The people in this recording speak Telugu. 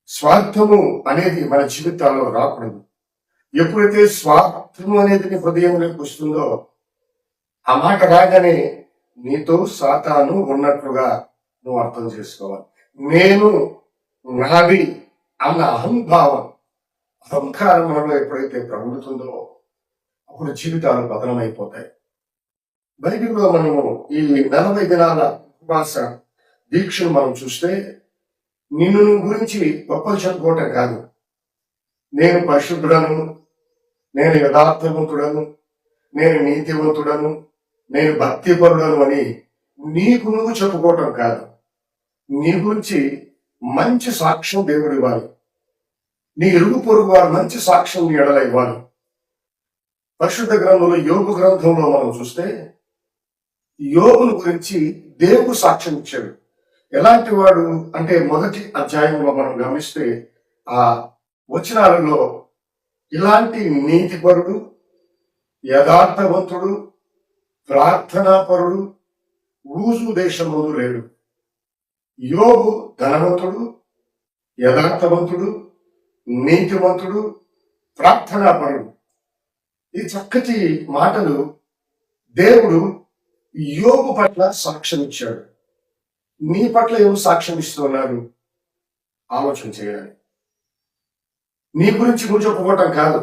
స్వార్థము అనేది మన జీవితాల్లో రాకూడదు. ఎప్పుడైతే స్వార్థము అనేది నీ హృదయంలోకి వస్తుందో ఆ మాట రాగానే నీతో సాతాను ఉన్నట్లుగా నువ్వు అర్థం చేసుకోవాలి. నేను, నాది అన్న అహంకారం మనలో ఎప్పుడైతే ప్రబలుతుందో అప్పుడు జీవితాలు బదనమైపోతాయి. బైబిల్లో మనము ఈ 40 దినాల ఉపవాస దీక్షను మనం చూస్తే నిన్ను గురించి గొప్పలు చెప్పుకోవటం కాదు, నేను పరిశుద్ధుడను, నేను యథార్థవంతుడను, నేను నీతివంతుడను, నేను భక్తిపరుడను అని నీకు నువ్వు చెప్పుకోవటం కాదు. నీ గురించి మంచి సాక్ష్యం దేవుడు ఇవ్వాలి. నీ ఇరుగు పొరుగు వారు మంచి సాక్ష్యం నీ ఎడల ఇవ్వాలి. పరిశుద్ధ గ్రంథంలో యోగు గ్రంథంలో మనం చూస్తే యోగును గురించి దేవుడు సాక్ష్యం ఇచ్చాడు. ఎలాంటి వాడు అంటే మొదటి అధ్యాయంలో మనం గమనిస్తే ఆ వచనాలలో ఇలాంటి నీతిపరుడు, యథార్థవంతుడు, ప్రార్థనాపరుడు ఊజు దేశంలోనూ లేడు. యోగు ధనవంతుడు, యథార్థవంతుడు, నీతివంతుడు, ప్రార్థనాపరుడు. ఈ చక్కటి మాటలు దేవుడు యోగు పట్ల సాక్ష్యం ఇచ్చాడు. నీ పట్ల ఎవరు సాక్ష్యం ఇస్తున్నారు? ఆలోచన చేయాలి. నీ గురించి నువ్వు చెప్పుకోవటం కాదు.